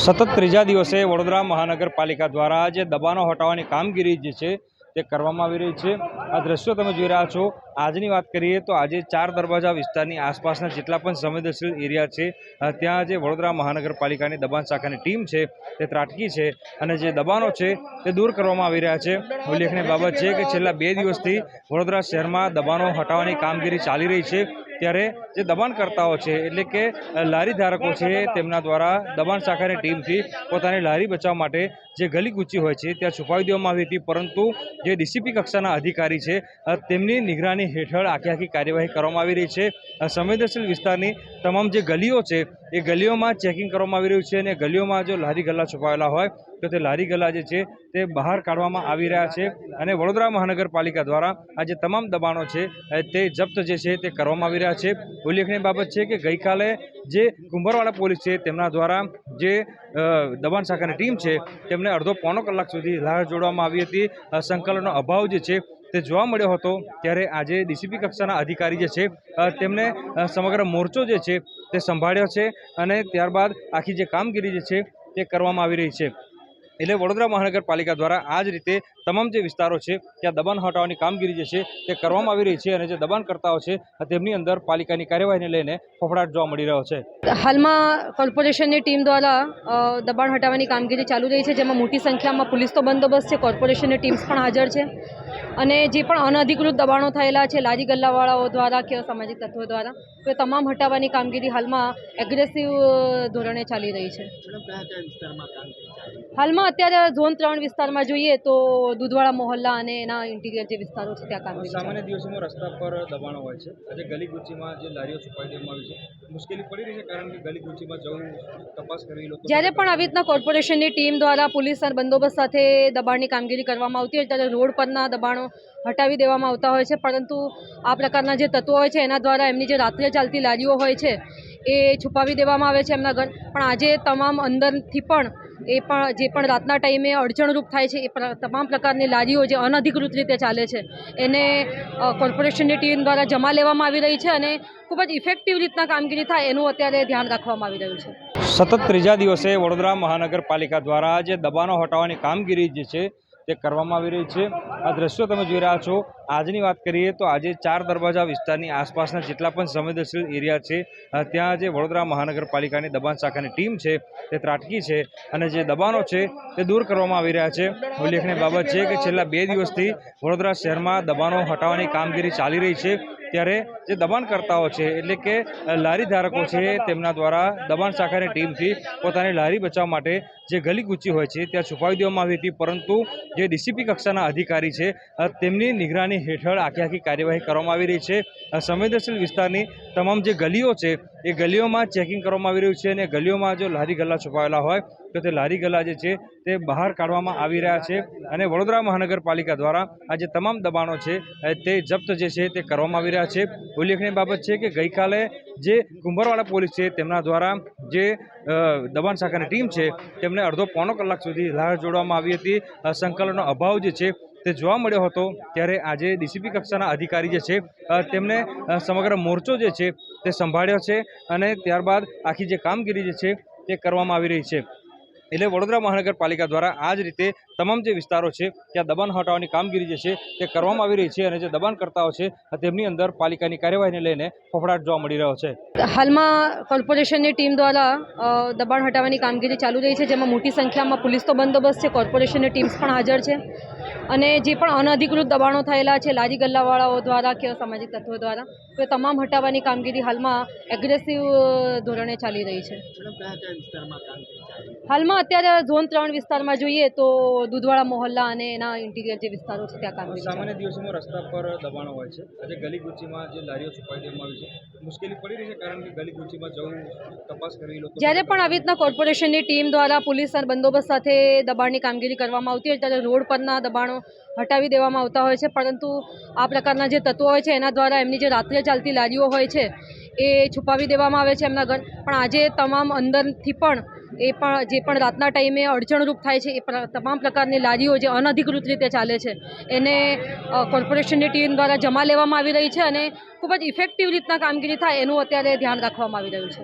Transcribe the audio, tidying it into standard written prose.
સતત ત્રીજા દિવસે વડોદરા મહાનગરપાલિકા દ્વારા જે દબાણો હટાવવાની કામગીરી જે છે તે કરવામાં આવી રહી છે। આ દ્રશ્યો તમે જોઈ રહ્યા છો। આજની વાત કરીએ તો આજે ચાર દરવાજા વિસ્તારની આસપાસના જેટલા પણ સંવેદનશીલ એરિયા છે ત્યાં જે વડોદરા મહાનગરપાલિકાની દબાણ શાખાની ટીમ છે તે ત્રાટકી છે અને જે દબાણો છે તે દૂર કરવામાં આવી રહ્યા છે। ઉલ્લેખનીય બાબત છે કે છેલ્લા 2 દિવસથી વડોદરા શહેરમાં દબાણો હટાવવાની કામગીરી ચાલી રહી છે। ત્યારે જે દબાણકર્તાઓ છે એટલે કે લારી ધારકો છે તેમના દ્વારા દબાણ શાખાની ટીમથી પોતાની લારી બચાવવા માટે જે ગલી કૂચી હોય છે ત્યાં છુપાવી દેવામાં આવી હતી, પરંતુ જે ડીસીપી કક્ષાના અધિકારી છે તેમની નિગરાની હેઠળ આખી કાર્યવાહી કરવામાં આવી રહી છે। સંવેદનશીલ વિસ્તારની તમામ જે ગલીઓ છે એ ગલીઓમાં ચેકિંગ કરવામાં આવી રહ્યું છે અને ગલીઓમાં જો લારી ગલ્લા છુપાવેલા હોય તો તે લારી ગલ્લા જે છે તે બહાર કાઢવામાં આવી રહ્યા છે અને વડોદરા મહાનગરપાલિકા દ્વારા આ જે તમામ દબાણો છે તે જપ્ત જે છે તે કરવામાં આવી રહ્યા છે। ઉલ્લેખનીય બાબત છે કે ગઈકાલે જે કુંભારવાડા પોલીસ છે તેમના દ્વારા જે દબાણ શાખાની ટીમ છે તેમને અડધો પોણો કલાક સુધી રાહ જોડવામાં આવી હતી। સંકલનનો અભાવ જે છે તે જોવા મળ્યો હતો, ત્યારે આજે ડીસીપી કક્ષાના અધિકારી જે છે તેમને સમગ્ર મોરચો જે છે તે સંભાળ્યો છે અને ત્યારબાદ આખી જે કામગીરી જે છે તે કરવામાં આવી રહી છે। એટલે વડોદરા મહાનગરપાલિકા દ્વારા આ જ રીતે તમામ જે વિસ્તારો છે ત્યાં દબાણ હટાવવાની કામગીરી જે છે તે કરવામાં આવી રહી છે અને જે દબાણકર્તાઓ છે તેમની અંદર પાલિકાની કાર્યવાહીને લઈને ફફડાટ જોવા મળી રહ્યો છે। હાલમાં કોર્પોરેશનની ટીમ દ્વારા દબાણ હટાવવાની કામગીરી ચાલુ રહી છે, જેમાં મોટી સંખ્યામાં પોલીસનો બંદોબસ્ત છે, કોર્પોરેશનની ટીમ્સ પણ હાજર છે અને જે પણ અનધિકૃત દબાણો થયેલા છે લારી ગલ્લાવાળાઓ દ્વારા કે સામાજિક તત્વો દ્વારા, તો એ તમામ હટાવવાની કામગીરી હાલમાં એગ્રેસિવ ધોરણે ચાલી રહી છે। હાલમાં અત્યારે ઝોન 3 વિસ્તારમાં જોઈએ તો દૂધવાડા મોહલ્લા અને એના ઇન્ટિરિયર જે વિસ્તારો છે ત્યાં કામગીરી સામાન્ય દિવસોમાં રસ્તા પર દબાણો હોય છે, આજે ગલી કૂચીમાં જે લારીઓ છુપાવી દેવામાં આવી છે, મુશ્કેલી પડી રહી છે કારણ કે ગલી કૂચીમાં જવું તપાસ કરવી લોકો જ્યારે પણ આવી રીતના કોર્પોરેશનની ટીમ દ્વારા પોલીસ અને બંદોબસ્ત સાથે દબાણની કામગીરી કરવામાં આવતી હોય ત્યારે રોડ પરના દબાણો હટાવી દેવામાં આવતા હોય છે, પરંતુ આ પ્રકારના જે તત્વો હોય છે એના દ્વારા એમની જે રાત્રે ચાલતી લારીઓ હોય છે એ છુપાવી દેવામાં આવે છે એમના ઘર। પણ આજે તમામ અંદરથી પણ જે પણ રાતના ટાઈમે અડચણરૂપ થાય છે એ તમામ પ્રકારની લારીઓ જે અનધિકૃત રીતે ચાલે છે એને કોર્પોરેશનની ટીમ દ્વારા જમા લેવામાં આવી રહી છે અને ખૂબ જ ઇફેક્ટિવ રીતના કામગીરી થાય એનું અત્યારે ધ્યાન રાખવામાં આવી રહ્યું છે। સતત ત્રીજા દિવસે વડોદરા મહાનગરપાલિકા દ્વારા જે દબાણો હટાવવાની કામગીરી જે છે તે કરવામાં આવી રહી છે। આ દ્રશ્યો તમે જોઈ રહ્યા છો। આજની વાત કરીએ તો આજે ચાર દરવાજા વિસ્તારની આસપાસના જેટલા પણ સંવેદનશીલ એરિયા છે ત્યાં જે વડોદરા મહાનગરપાલિકાની દબાણ શાખાની ટીમ છે તે ત્રાટકી છે અને જે દબાણો છે તે દૂર કરવામાં આવી રહ્યા છે। ઉલ્લેખનીય બાબત છે કે છેલ્લા 2 દિવસથી વડોદરા શહેરમાં દબાણો હટાવવાની કામગીરી ચાલી રહી છે। ત્યારે જે દબાણકર્તાઓ છે એટલે કે લારી ધારકો છે તેમના દ્વારા દબાણ શાખાની ટીમથી પોતાની લારી બચાવવા માટે જે ગલી કૂચી હોય છે ત્યાં છુપાવી દેવામાં આવી હતી, પરંતુ જે ડીસીપી કક્ષાના અધિકારી છે તેમની નિગરાની હેઠળ આખી કાર્યવાહી કરવામાં આવી રહી છે। સંવેદનશીલ વિસ્તારની તમામ જે ગલીઓ છે એ ગલીઓમાં ચેકિંગ કરવામાં આવી રહ્યું છે અને ગલીઓમાં જો લારી ગલ્લા છુપાવેલા હોય તો તે લારી ગલ્લા જે છે તે બહાર કાઢવામાં આવી રહ્યા છે અને વડોદરા મહાનગરપાલિકા દ્વારા આ જે તમામ દબાણો છે તે જપ્ત જે છે તે કરવામાં આવી રહ્યા છે। ઉલ્લેખનીય બાબત છે કે ગઈકાલે જે કુંભારવાડા પોલીસ છે તેમના દ્વારા જે દબાણ શાખાની ટીમ છે તેમને અડધો પોણો કલાક સુધી રાહ જોડવામાં આવી હતી। સંકલનનો અભાવ જે છે તે જોવા મળ્યો હતો, ત્યારે આજે ડીસીપી કક્ષાના અધિકારી જે છે તેમને સમગ્ર મોરચો જે છે તે સંભાળ્યો છે અને ત્યારબાદ આખી જે કામગીરી જે છે તે કરવામાં આવી રહી છે। એટલે વડોદરા મહાનગરપાલિકા દ્વારા આ જ રીતે તમામ જે વિસ્તારો છે ત્યાં દબાણ હટાવવાની કામગીરી જે છે તે કરવામાં આવી રહી છે અને જે દબાણકર્તાઓ છે તેમની અંદર પાલિકાની કાર્યવાહીને લઈને ફફડાટ જોવા મળી રહ્યો છે। હાલમાં કોર્પોરેશનની ટીમ દ્વારા દબાણ હટાવવાની કામગીરી ચાલુ રહી છે, જેમાં મોટી સંખ્યામાં પોલીસનો બંદોબસ્ત છે, કોર્પોરેશનની ટીમ્સ પણ હાજર છે અને જે પણ અનધિકૃત દબાણો થયેલા છે લારી ગલ્લાવાળાઓ દ્વારા કે સામાજિક તત્વો દ્વારા, તો એ તમામ હટાવવાની કામગીરી હાલમાં એગ્રેસિવ ધોરણે ચાલી રહી છે। હાલમાં અત્યારે ઝોન 3 વિસ્તારમાં જોઈએ તો દૂધવાડા મોહલ્લા અને એના ઇન્ટિરિયર જે વિસ્તારો છે ત્યાં કામગીરી સામાન્ય દિવસોમાં રસ્તા પર દબાણો હોય છે, આજે ગલી કૂચીમાં જે લારીઓ છુપાવી દેવામાં આવી છે, મુશ્કેલી પડી રહી છે કારણ કે ગલી કૂચીમાં જવું તપાસ કરવી લોકો જ્યારે પણ આવી રીતના કોર્પોરેશનની ટીમ દ્વારા પોલીસ અને બંદોબસ્ત સાથે દબાણની કામગીરી કરવામાં આવતી હોય ત્યારે રોડ પરના દબાણો હટાવી દેવામાં આવતા હોય છે, પરંતુ આ પ્રકારના જે તત્વો હોય છે એના દ્વારા એમની જે રાત્રે ચાલતી લારીઓ હોય છે એ છુપાવી દેવામાં આવે છે એમના ઘર। પણ આજે તમામ અંદરથી પણ જે પણ રાતના ટાઈમે અડચણરૂપ થાય છે એ તમામ પ્રકારની લારીઓ જે અનધિકૃત રીતે ચાલે છે એને કોર્પોરેશનની ટીમ દ્વારા જમા લેવામાં આવી રહી છે અને ખૂબ જ ઇફેક્ટિવ રીતના કામગીરી થાય એનું અત્યારે ધ્યાન રાખવામાં આવી રહ્યું છે।